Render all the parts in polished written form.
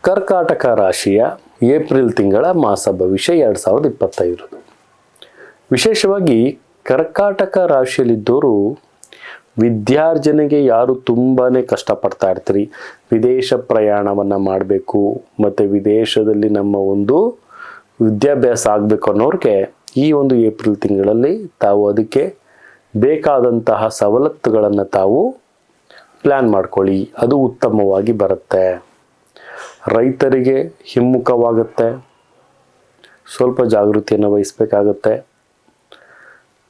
ಕರ್ಕಾಟಕ ರಾಶಿಯ ಏಪ್ರಿಲ್ ತಿಂಗಳ ಮಾಸ ಭವಿಷ್ಯ 2025. ವಿಶೇಷವಾಗಿ ಕರ್ಕಾಟಕ ರಾಶಿಯಲ್ಲಿದ್ದವರು ವಿದ್ಯಾರ್ಜನೆಗೆ ಯಾರು ತುಂಬಾ ಕಷ್ಟಪಡ್ತಾ ಇರ್ತೀರಿ, ವಿದೇಶ ಪ್ರಯಾಣವನ್ನು ಮಾಡಬೇಕು ಮತ್ತು ವಿದೇಶದಲ್ಲಿ ನಮ್ಮ ಒಂದು ವಿದ್ಯಾಭ್ಯಾಸ ಆಗಬೇಕು ಅನ್ನೋರಿಗೆ ಈ ಒಂದು ಏಪ್ರಿಲ್ ತಿಂಗಳಲ್ಲಿ ತಾವು ಅದಕ್ಕೆ ಬೇಕಾದಂತಹ ಸವಲತ್ತುಗಳನ್ನು ತಾವು ಪ್ಲ್ಯಾನ್ ಮಾಡ್ಕೊಳ್ಳಿ, ಅದು ಉತ್ತಮವಾಗಿ ಬರುತ್ತೆ. ರೈತರಿಗೆ ಹಿಮ್ಮುಖವಾಗುತ್ತೆ, ಸ್ವಲ್ಪ ಜಾಗೃತಿಯನ್ನು ವಹಿಸಬೇಕಾಗತ್ತೆ.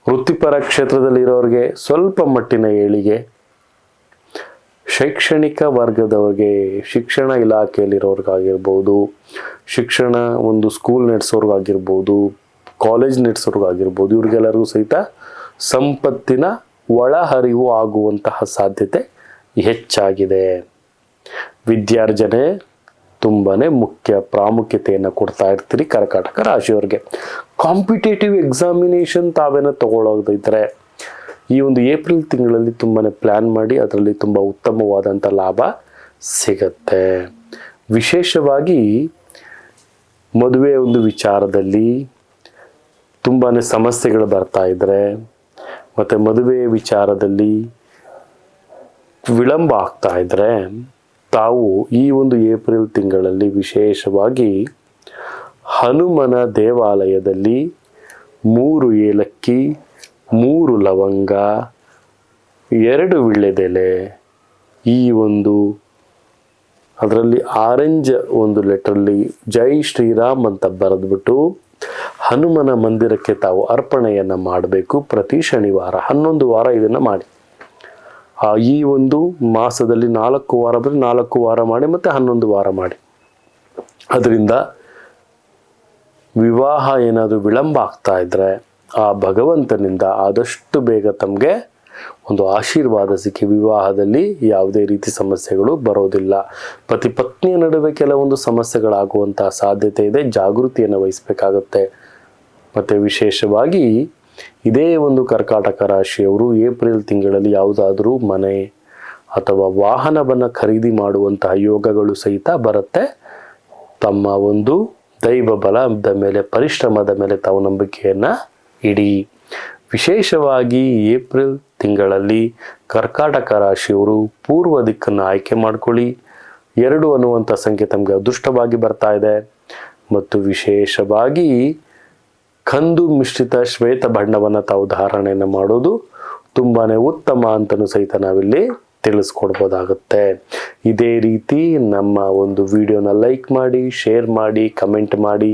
ವೃತ್ತಿಪರ ಕ್ಷೇತ್ರದಲ್ಲಿರೋರಿಗೆ ಸ್ವಲ್ಪ ಮಟ್ಟಿನ ಏಳಿಗೆ, ಶೈಕ್ಷಣಿಕ ವರ್ಗದವ್ರಿಗೆ, ಶಿಕ್ಷಣ ಇಲಾಖೆಯಲ್ಲಿರೋರ್ಗಾಗಿರ್ಬೋದು, ಶಿಕ್ಷಣ ಒಂದು ಸ್ಕೂಲ್ ನಡೆಸೋರ್ಗಾಗಿರ್ಬೋದು, ಕಾಲೇಜ್ ನಡೆಸೋರ್ಗಾಗಿರ್ಬೋದು, ಇವ್ರಿಗೆಲ್ಲರಿಗೂ ಸಹಿತ ಸಂಪತ್ತಿನ ಒಳಹರಿವು ಆಗುವಂತಹ ಸಾಧ್ಯತೆ ಹೆಚ್ಚಾಗಿದೆ. ವಿದ್ಯಾರ್ಜನೆ ತುಂಬಾ ಮುಖ್ಯ ಪ್ರಾಮುಖ್ಯತೆಯನ್ನು ಕೊಡ್ತಾ ಇರ್ತೀರಿ ಕರ್ಕಾಟಕ ರಾಶಿಯವ್ರಿಗೆ. ಕಾಂಪಿಟೇಟಿವ್ ಎಕ್ಸಾಮಿನೇಷನ್ ತಾವೇನೋ ತಗೊಳ್ಳೋದಿದ್ರೆ ಈ ಒಂದು ಏಪ್ರಿಲ್ ತಿಂಗಳಲ್ಲಿ ತುಂಬಾ ಪ್ಲ್ಯಾನ್ ಮಾಡಿ ಅದರಲ್ಲಿ ತುಂಬ ಉತ್ತಮವಾದಂಥ ಲಾಭ ಸಿಗತ್ತೆ. ವಿಶೇಷವಾಗಿ ಮದುವೆ ಒಂದು ವಿಚಾರದಲ್ಲಿ ತುಂಬಾ ಸಮಸ್ಯೆಗಳು ಬರ್ತಾ ಇದ್ದರೆ ಮತ್ತು ಮದುವೆ ವಿಚಾರದಲ್ಲಿ ವಿಳಂಬ ಆಗ್ತಾ ಇದ್ದರೆ ತಾವು ಈ ಒಂದು ಏಪ್ರಿಲ್ ತಿಂಗಳಲ್ಲಿ ವಿಶೇಷವಾಗಿ ಹನುಮನ ದೇವಾಲಯದಲ್ಲಿ 3 ಏಲಕ್ಕಿ, 3 ಲವಂಗ, 2 ವೀಳ್ಯದೆಲೆ, ಈ ಒಂದು ಅದರಲ್ಲಿ ಆರೆಂಜ್ ಒಂದು ಲೆಟ್ರಲ್ಲಿ ಜೈ ಶ್ರೀರಾಮ್ ಅಂತ ಬರೆದ್ಬಿಟ್ಟು ಹನುಮನ ಮಂದಿರಕ್ಕೆ ತಾವು ಅರ್ಪಣೆಯನ್ನು ಮಾಡಬೇಕು. ಪ್ರತಿ ಶನಿವಾರ 11 ವಾರ ಇದನ್ನು ಮಾಡಿ. ಈ ಒಂದು ಮಾಸದಲ್ಲಿ 4 ವಾರ ಬರೀ 4 ವಾರ ಮಾಡಿ ಮತ್ತು 11 ವಾರ ಮಾಡಿ. ಅದರಿಂದ ವಿವಾಹ ಏನಾದರೂ ವಿಳಂಬ ಆಗ್ತಾ ಇದ್ದರೆ ಆ ಭಗವಂತನಿಂದ ಆದಷ್ಟು ಬೇಗ ತಮಗೆ ಒಂದು ಆಶೀರ್ವಾದ ಸಿಕ್ಕಿ ವಿವಾಹದಲ್ಲಿ ಯಾವುದೇ ರೀತಿ ಸಮಸ್ಯೆಗಳು ಬರೋದಿಲ್ಲ. ಪತಿ ಪತ್ನಿಯ ನಡುವೆ ಕೆಲವೊಂದು ಸಮಸ್ಯೆಗಳಾಗುವಂತಹ ಸಾಧ್ಯತೆ ಇದೆ, ಜಾಗೃತಿಯನ್ನು ವಹಿಸಬೇಕಾಗತ್ತೆ. ಮತ್ತು ವಿಶೇಷವಾಗಿ ಇದೇ ಒಂದು ಕರ್ಕಾಟಕ ರಾಶಿಯವರು ಏಪ್ರಿಲ್ ತಿಂಗಳಲ್ಲಿ ಯಾವುದಾದ್ರೂ ಮನೆ ಅಥವಾ ವಾಹನವನ್ನು ಖರೀದಿ ಮಾಡುವಂತಹ ಯೋಗಗಳು ಸಹಿತ ಬರುತ್ತೆ. ತಮ್ಮ ಒಂದು ದೈವ ಬಲದ ಮೇಲೆ, ಪರಿಶ್ರಮದ ಮೇಲೆ ತಾವು ನಂಬಿಕೆಯನ್ನು ಇಡಿ. ವಿಶೇಷವಾಗಿ ಏಪ್ರಿಲ್ ತಿಂಗಳಲ್ಲಿ ಕರ್ಕಾಟಕ ರಾಶಿಯವರು ಪೂರ್ವ ದಿಕ್ಕನ್ನು ಆಯ್ಕೆ ಮಾಡ್ಕೊಳ್ಳಿ. 2 ಅನ್ನುವಂಥ ಸಂಖ್ಯೆ ತಮಗೆ ಅದೃಷ್ಟವಾಗಿ ಬರ್ತಾ ಇದೆ. ಮತ್ತು ವಿಶೇಷವಾಗಿ ಕಂದು ಮಿಶ್ರಿತ ಶ್ವೇತ ಬಣ್ಣವನ್ನು ತಾವು ಧಾರಣೆಯನ್ನು ಮಾಡೋದು ತುಂಬಾ ಉತ್ತಮ ಅಂತಲೂ ಸಹಿತ ನಾವಿಲ್ಲಿ ತಿಳಿಸ್ಕೊಡ್ಬೋದಾಗುತ್ತೆ. ಇದೇ ರೀತಿ ನಮ್ಮ ಒಂದು ವಿಡಿಯೋನ ಲೈಕ್ ಮಾಡಿ, ಶೇರ್ ಮಾಡಿ, ಕಮೆಂಟ್ ಮಾಡಿ,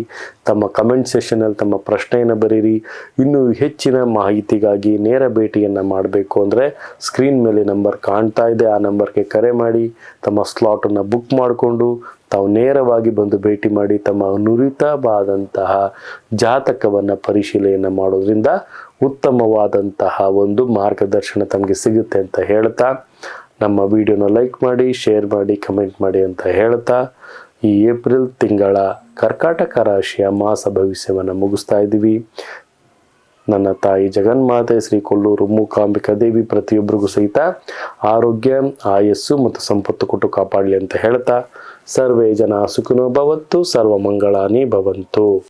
ತಮ್ಮ ಕಮೆಂಟ್ ಸೆಷನಲ್ಲಿ ತಮ್ಮ ಪ್ರಶ್ನೆಯನ್ನು ಬರೀರಿ. ಇನ್ನೂ ಹೆಚ್ಚಿನ ಮಾಹಿತಿಗಾಗಿ ನೇರ ಭೇಟಿಯನ್ನು ಮಾಡಬೇಕು ಅಂದರೆ ಸ್ಕ್ರೀನ್ ಮೇಲೆ ನಂಬರ್ ಕಾಣ್ತಾ ಇದೆ, ಆ ನಂಬರ್ಗೆ ಕರೆ ಮಾಡಿ ತಮ್ಮ ಸ್ಲಾಟನ್ನು ಬುಕ್ ಮಾಡಿಕೊಂಡು ತಾವು ನೇರವಾಗಿ ಬಂದು ಭೇಟಿ ಮಾಡಿ ತಮ್ಮ ನುರಿತವಾದಂತಹ ಜಾತಕವನ್ನು ಪರಿಶೀಲನೆ ಮಾಡೋದ್ರಿಂದ ಉತ್ತಮವಾದಂತಹ ಒಂದು ಮಾರ್ಗದರ್ಶನ ತಮಗೆ ಸಿಗುತ್ತೆ ಅಂತ ಹೇಳ್ತಾ, ನಮ್ಮ ವಿಡಿಯೋನ ಲೈಕ್ ಮಾಡಿ, ಶೇರ್ ಮಾಡಿ, ಕಮೆಂಟ್ ಮಾಡಿ ಅಂತ ಹೇಳ್ತಾ ಈ ಏಪ್ರಿಲ್ ತಿಂಗಳ ಕರ್ಕಾಟಕ ರಾಶಿಯ ಮಾಸ ಭವಿಷ್ಯವನ್ನು ಮುಗಿಸ್ತಾ ಇದ್ದೀವಿ. ನನ್ನ ತಾಯಿ ಜಗನ್ಮಾತೆ ಶ್ರೀ ಕೊಲ್ಲೂರು ಮೂಕಾಂಬಿಕಾ ದೇವಿ ಪ್ರತಿಯೊಬ್ಬರಿಗೂ ಸಹಿತ ಆರೋಗ್ಯ, ಆಯಸ್ಸು ಮತ್ತು ಸಂಪತ್ತು ಕೊಟ್ಟು ಕಾಪಾಡಲಿ ಅಂತ ಹೇಳ್ತಾ, ಸರ್ವೇ ಜನ ಸುಖಿನೋ ಭವಂತು, ಸರ್ವ ಮಂಗಳಾನಿ ಭವಂತು.